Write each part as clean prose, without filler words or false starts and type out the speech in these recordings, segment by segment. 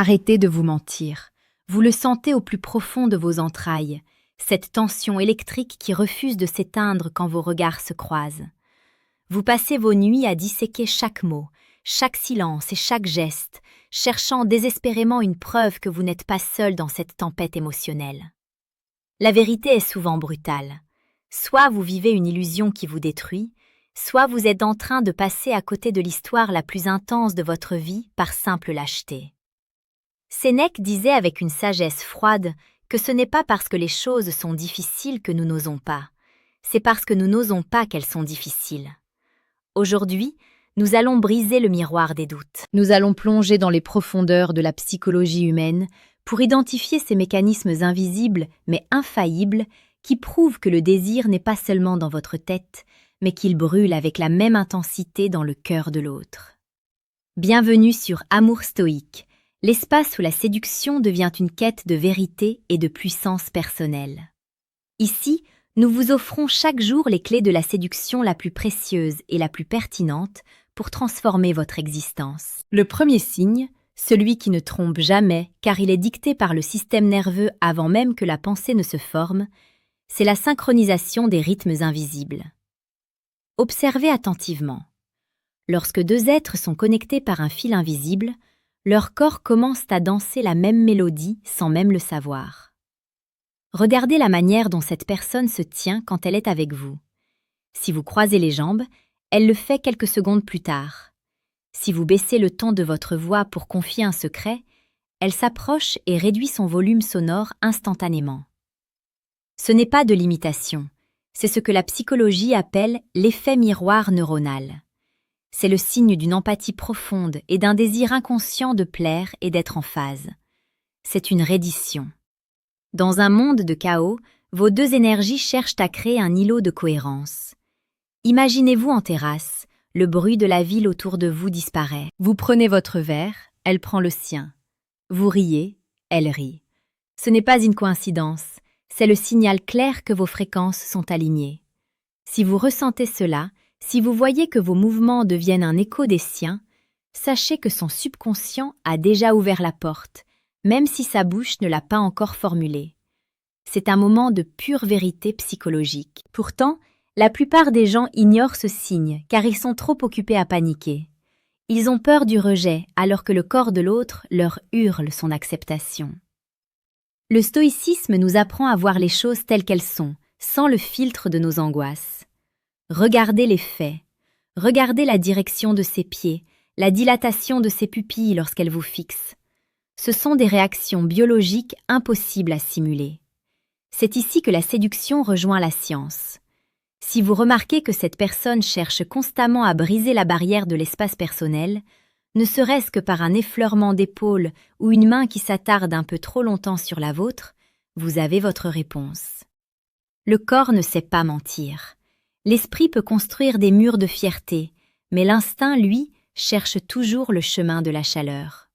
Arrêtez de vous mentir. Vous le sentez au plus profond de vos entrailles, cette tension électrique qui refuse de s'éteindre quand vos regards se croisent. Vous passez vos nuits à disséquer chaque mot, chaque silence et chaque geste, cherchant désespérément une preuve que vous n'êtes pas seul dans cette tempête émotionnelle. La vérité est souvent brutale. Soit vous vivez une illusion qui vous détruit, soit vous êtes en train de passer à côté de l'histoire la plus intense de votre vie par simple lâcheté. Sénèque disait avec une sagesse froide que ce n'est pas parce que les choses sont difficiles que nous n'osons pas, c'est parce que nous n'osons pas qu'elles sont difficiles. Aujourd'hui, nous allons briser le miroir des doutes. Nous allons plonger dans les profondeurs de la psychologie humaine pour identifier ces mécanismes invisibles mais infaillibles qui prouvent que le désir n'est pas seulement dans votre tête, mais qu'il brûle avec la même intensité dans le cœur de l'autre. Bienvenue sur Amour stoïque, l'espace où la séduction devient une quête de vérité et de puissance personnelle. Ici, nous vous offrons chaque jour les clés de la séduction la plus précieuse et la plus pertinente pour transformer votre existence. Le premier signe, celui qui ne trompe jamais car il est dicté par le système nerveux avant même que la pensée ne se forme, c'est la synchronisation des rythmes invisibles. Observez attentivement. Lorsque deux êtres sont connectés par un fil invisible, leurs corps commencent à danser la même mélodie sans même le savoir. Regardez la manière dont cette personne se tient quand elle est avec vous. Si vous croisez les jambes, elle le fait quelques secondes plus tard. Si vous baissez le ton de votre voix pour confier un secret, elle s'approche et réduit son volume sonore instantanément. Ce n'est pas de l'imitation, c'est ce que la psychologie appelle l'effet miroir neuronal. C'est le signe d'une empathie profonde et d'un désir inconscient de plaire et d'être en phase. C'est une reddition. Dans un monde de chaos, vos deux énergies cherchent à créer un îlot de cohérence. Imaginez-vous en terrasse, le bruit de la ville autour de vous disparaît. Vous prenez votre verre, elle prend le sien. Vous riez, elle rit. Ce n'est pas une coïncidence, c'est le signal clair que vos fréquences sont alignées. Si vous ressentez cela, si vous voyez que vos mouvements deviennent un écho des siens, sachez que son subconscient a déjà ouvert la porte, même si sa bouche ne l'a pas encore formulée. C'est un moment de pure vérité psychologique. Pourtant, la plupart des gens ignorent ce signe car ils sont trop occupés à paniquer. Ils ont peur du rejet alors que le corps de l'autre leur hurle son acceptation. Le stoïcisme nous apprend à voir les choses telles qu'elles sont, sans le filtre de nos angoisses. Regardez les faits. Regardez la direction de ses pieds, la dilatation de ses pupilles lorsqu'elle vous fixe. Ce sont des réactions biologiques impossibles à simuler. C'est ici que la séduction rejoint la science. Si vous remarquez que cette personne cherche constamment à briser la barrière de l'espace personnel, ne serait-ce que par un effleurement d'épaule ou une main qui s'attarde un peu trop longtemps sur la vôtre, vous avez votre réponse. Le corps ne sait pas mentir. L'esprit peut construire des murs de fierté, mais l'instinct, lui, cherche toujours le chemin de la chaleur.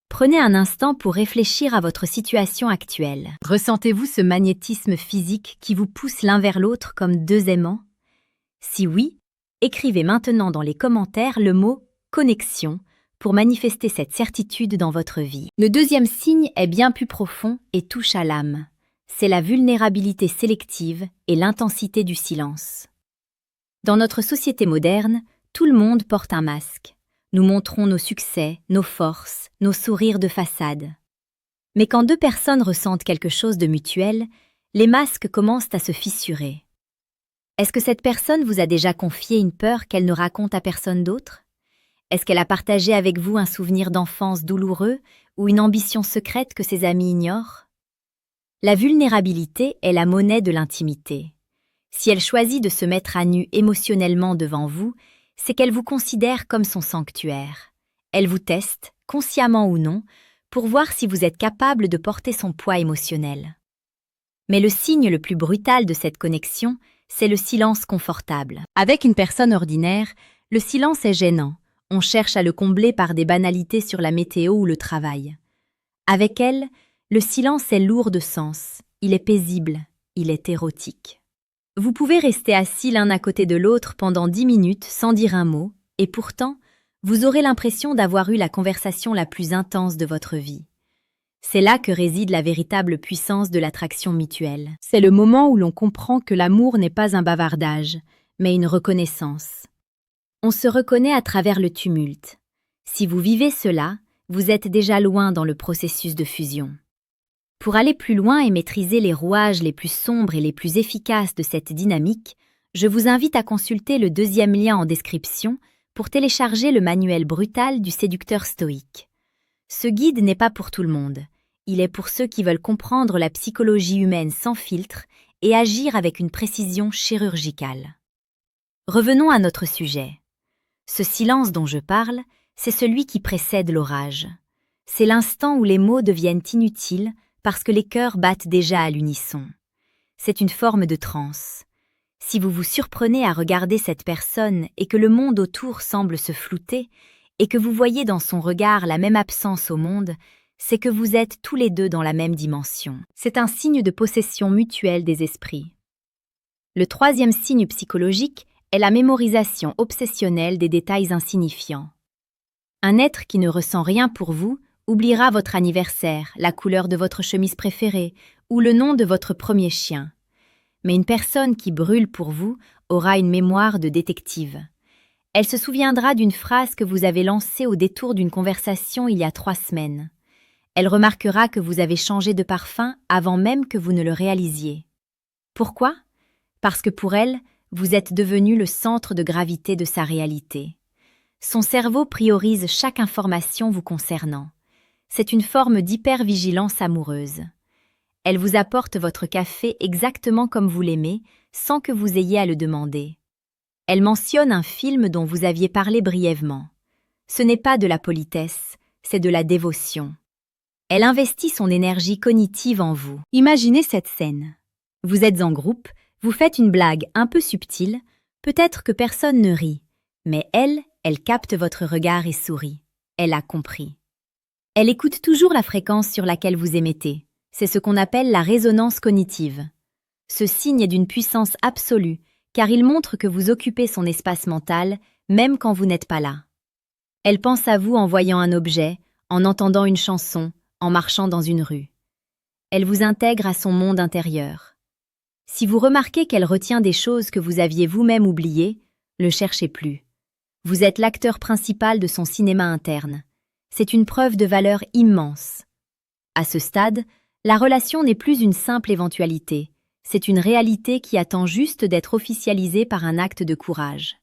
Prenez un instant pour réfléchir à votre situation actuelle. Ressentez-vous ce magnétisme physique qui vous pousse l'un vers l'autre comme deux aimants? Si oui, écrivez maintenant dans les commentaires le mot « connexion » pour manifester cette certitude dans votre vie. Le deuxième signe est bien plus profond et touche à l'âme. C'est la vulnérabilité sélective et l'intensité du silence. Dans notre société moderne, tout le monde porte un masque. Nous montrons nos succès, nos forces, nos sourires de façade. Mais quand deux personnes ressentent quelque chose de mutuel, les masques commencent à se fissurer. Est-ce que cette personne vous a déjà confié une peur qu'elle ne raconte à personne d'autre? Est-ce qu'elle a partagé avec vous un souvenir d'enfance douloureux ou une ambition secrète que ses amis ignorent? La vulnérabilité est la monnaie de l'intimité. Si elle choisit de se mettre à nu émotionnellement devant vous, c'est qu'elle vous considère comme son sanctuaire. Elle vous teste, consciemment ou non, pour voir si vous êtes capable de porter son poids émotionnel. Mais le signe le plus brutal de cette connexion, c'est le silence confortable. Avec une personne ordinaire, le silence est gênant. On cherche à le combler par des banalités sur la météo ou le travail. Avec elle, le silence est lourd de sens, il est paisible, il est érotique. Vous pouvez rester assis l'un à côté de l'autre pendant 10 minutes sans dire un mot, et pourtant, vous aurez l'impression d'avoir eu la conversation la plus intense de votre vie. C'est là que réside la véritable puissance de l'attraction mutuelle. C'est le moment où l'on comprend que l'amour n'est pas un bavardage, mais une reconnaissance. On se reconnaît à travers le tumulte. Si vous vivez cela, vous êtes déjà loin dans le processus de fusion. Pour aller plus loin et maîtriser les rouages les plus sombres et les plus efficaces de cette dynamique, je vous invite à consulter le deuxième lien en description pour télécharger le manuel brutal du séducteur stoïque. Ce guide n'est pas pour tout le monde. Il est pour ceux qui veulent comprendre la psychologie humaine sans filtre et agir avec une précision chirurgicale. Revenons à notre sujet. Ce silence dont je parle, c'est celui qui précède l'orage. C'est l'instant où les mots deviennent inutiles parce que les cœurs battent déjà à l'unisson. C'est une forme de transe. Si vous vous surprenez à regarder cette personne et que le monde autour semble se flouter, et que vous voyez dans son regard la même absence au monde, c'est que vous êtes tous les deux dans la même dimension. C'est un signe de possession mutuelle des esprits. Le troisième signe psychologique est la mémorisation obsessionnelle des détails insignifiants. Un être qui ne ressent rien pour vous oubliera votre anniversaire, la couleur de votre chemise préférée ou le nom de votre premier chien. Mais une personne qui brûle pour vous aura une mémoire de détective. Elle se souviendra d'une phrase que vous avez lancée au détour d'une conversation il y a 3 semaines. Elle remarquera que vous avez changé de parfum avant même que vous ne le réalisiez. Pourquoi? Parce que pour elle, vous êtes devenu le centre de gravité de sa réalité. Son cerveau priorise chaque information vous concernant. C'est une forme d'hypervigilance amoureuse. Elle vous apporte votre café exactement comme vous l'aimez, sans que vous ayez à le demander. Elle mentionne un film dont vous aviez parlé brièvement. Ce n'est pas de la politesse, c'est de la dévotion. Elle investit son énergie cognitive en vous. Imaginez cette scène. Vous êtes en groupe, vous faites une blague un peu subtile, peut-être que personne ne rit, mais elle capte votre regard et sourit. Elle a compris. Elle écoute toujours la fréquence sur laquelle vous émettez. C'est ce qu'on appelle la résonance cognitive. Ce signe est d'une puissance absolue, car il montre que vous occupez son espace mental, même quand vous n'êtes pas là. Elle pense à vous en voyant un objet, en entendant une chanson, en marchant dans une rue. Elle vous intègre à son monde intérieur. Si vous remarquez qu'elle retient des choses que vous aviez vous-même oubliées, ne cherchez plus. Vous êtes l'acteur principal de son cinéma interne. C'est une preuve de valeur immense. À ce stade, la relation n'est plus une simple éventualité. C'est une réalité qui attend juste d'être officialisée par un acte de courage.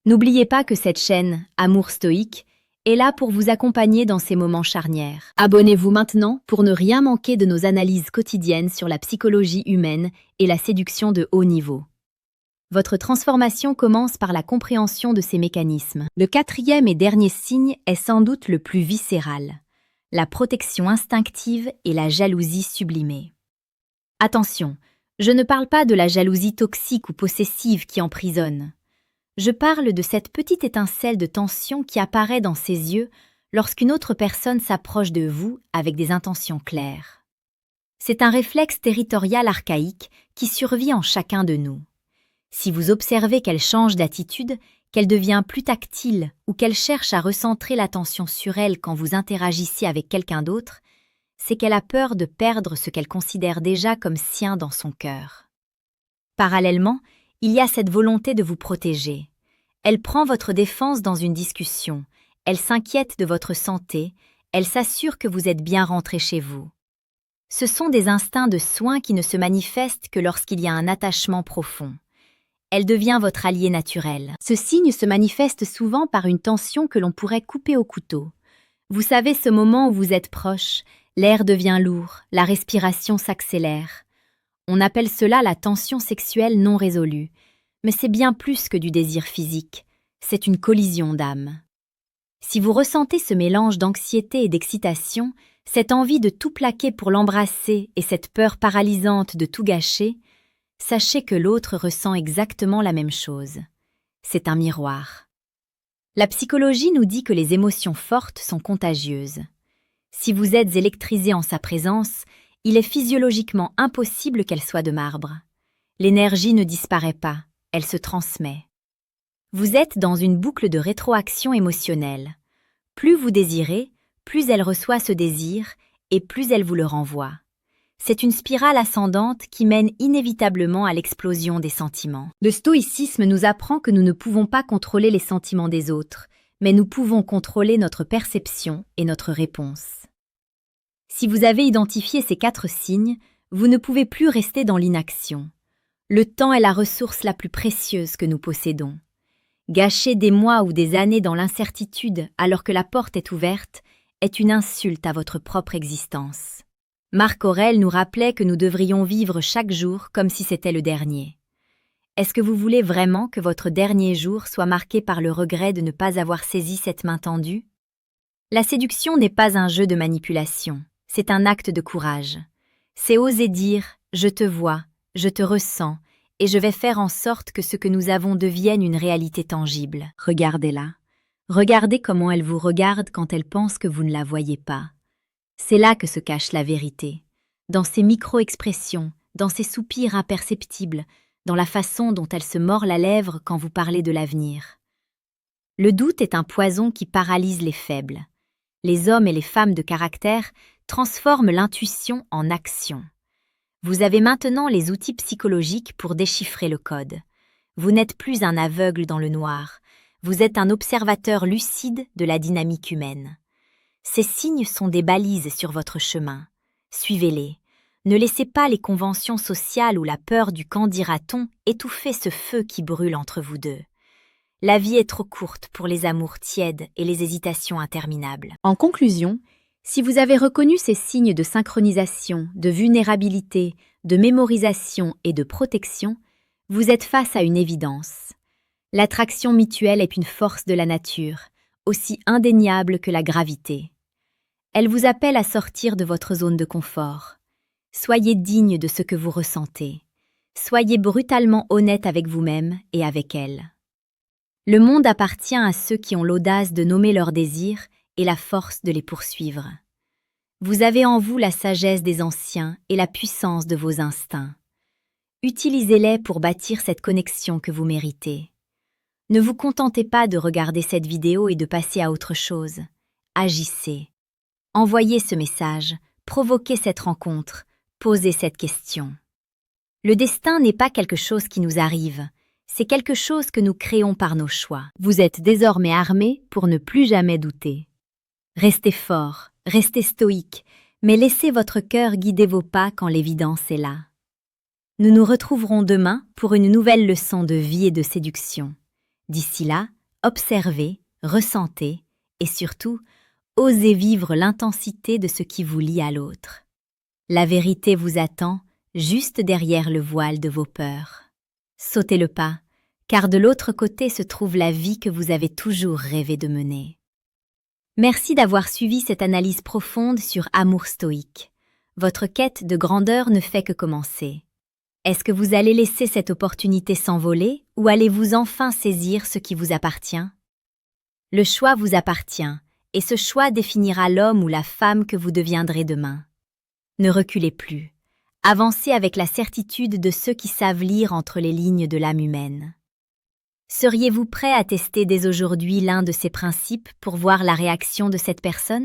N'oubliez pas que cette chaîne, Amour Stoïque, est là pour vous accompagner dans ces moments charnières. Abonnez-vous maintenant pour ne rien manquer de nos analyses quotidiennes sur la psychologie humaine et la séduction de haut niveau. Votre transformation commence par la compréhension de ces mécanismes. Le quatrième et dernier signe est sans doute le plus viscéral. La protection instinctive et la jalousie sublimée. Attention, je ne parle pas de la jalousie toxique ou possessive qui emprisonne. Je parle de cette petite étincelle de tension qui apparaît dans ses yeux lorsqu'une autre personne s'approche de vous avec des intentions claires. C'est un réflexe territorial archaïque qui survit en chacun de nous. Si vous observez qu'elle change d'attitude, qu'elle devient plus tactile ou qu'elle cherche à recentrer l'attention sur elle quand vous interagissez avec quelqu'un d'autre, c'est qu'elle a peur de perdre ce qu'elle considère déjà comme sien dans son cœur. Parallèlement, il y a cette volonté de vous protéger. Elle prend votre défense dans une discussion, elle s'inquiète de votre santé, elle s'assure que vous êtes bien rentré chez vous. Ce sont des instincts de soin qui ne se manifestent que lorsqu'il y a un attachement profond. Elle devient votre allié naturel. Ce signe se manifeste souvent par une tension que l'on pourrait couper au couteau. Vous savez ce moment où vous êtes proche, l'air devient lourd, la respiration s'accélère. On appelle cela la tension sexuelle non résolue, mais c'est bien plus que du désir physique, c'est une collision d'âme. Si vous ressentez ce mélange d'anxiété et d'excitation, cette envie de tout plaquer pour l'embrasser et cette peur paralysante de tout gâcher, sachez que l'autre ressent exactement la même chose. C'est un miroir. La psychologie nous dit que les émotions fortes sont contagieuses. Si vous êtes électrisé en sa présence, il est physiologiquement impossible qu'elle soit de marbre. L'énergie ne disparaît pas, elle se transmet. Vous êtes dans une boucle de rétroaction émotionnelle. Plus vous désirez, plus elle reçoit ce désir et plus elle vous le renvoie. C'est une spirale ascendante qui mène inévitablement à l'explosion des sentiments. Le stoïcisme nous apprend que nous ne pouvons pas contrôler les sentiments des autres, mais nous pouvons contrôler notre perception et notre réponse. Si vous avez identifié ces 4 signes, vous ne pouvez plus rester dans l'inaction. Le temps est la ressource la plus précieuse que nous possédons. Gâcher des mois ou des années dans l'incertitude alors que la porte est ouverte est une insulte à votre propre existence. Marc Aurèle nous rappelait que nous devrions vivre chaque jour comme si c'était le dernier. Est-ce que vous voulez vraiment que votre dernier jour soit marqué par le regret de ne pas avoir saisi cette main tendue? La séduction n'est pas un jeu de manipulation, c'est un acte de courage. C'est oser dire « je te vois, je te ressens » et je vais faire en sorte que ce que nous avons devienne une réalité tangible. Regardez-la. Regardez comment elle vous regarde quand elle pense que vous ne la voyez pas. C'est là que se cache la vérité. Dans ses micro-expressions, dans ses soupirs imperceptibles, dans la façon dont elle se mord la lèvre quand vous parlez de l'avenir. Le doute est un poison qui paralyse les faibles. Les hommes et les femmes de caractère transforment l'intuition en action. Vous avez maintenant les outils psychologiques pour déchiffrer le code. Vous n'êtes plus un aveugle dans le noir. Vous êtes un observateur lucide de la dynamique humaine. Ces signes sont des balises sur votre chemin. Suivez-les. Ne laissez pas les conventions sociales ou la peur du qu'en dira-t-on étouffer ce feu qui brûle entre vous deux. La vie est trop courte pour les amours tièdes et les hésitations interminables. En conclusion, si vous avez reconnu ces signes de synchronisation, de vulnérabilité, de mémorisation et de protection, vous êtes face à une évidence. L'attraction mutuelle est une force de la nature, aussi indéniable que la gravité. Elle vous appelle à sortir de votre zone de confort. Soyez digne de ce que vous ressentez. Soyez brutalement honnête avec vous-même et avec elle. Le monde appartient à ceux qui ont l'audace de nommer leurs désirs et la force de les poursuivre. Vous avez en vous la sagesse des anciens et la puissance de vos instincts. Utilisez-les pour bâtir cette connexion que vous méritez. Ne vous contentez pas de regarder cette vidéo et de passer à autre chose. Agissez. Envoyez ce message, provoquez cette rencontre, posez cette question. Le destin n'est pas quelque chose qui nous arrive, c'est quelque chose que nous créons par nos choix. Vous êtes désormais armé pour ne plus jamais douter. Restez fort, restez stoïque, mais laissez votre cœur guider vos pas quand l'évidence est là. Nous nous retrouverons demain pour une nouvelle leçon de vie et de séduction. D'ici là, observez, ressentez et surtout, osez vivre l'intensité de ce qui vous lie à l'autre. La vérité vous attend juste derrière le voile de vos peurs. Sautez le pas, car de l'autre côté se trouve la vie que vous avez toujours rêvé de mener. Merci d'avoir suivi cette analyse profonde sur Amour stoïque. Votre quête de grandeur ne fait que commencer. Est-ce que vous allez laisser cette opportunité s'envoler ou allez-vous enfin saisir ce qui vous appartient? Le choix vous appartient, et ce choix définira l'homme ou la femme que vous deviendrez demain. Ne reculez plus. Avancez avec la certitude de ceux qui savent lire entre les lignes de l'âme humaine. Seriez-vous prêt à tester dès aujourd'hui l'un de ces principes pour voir la réaction de cette personne?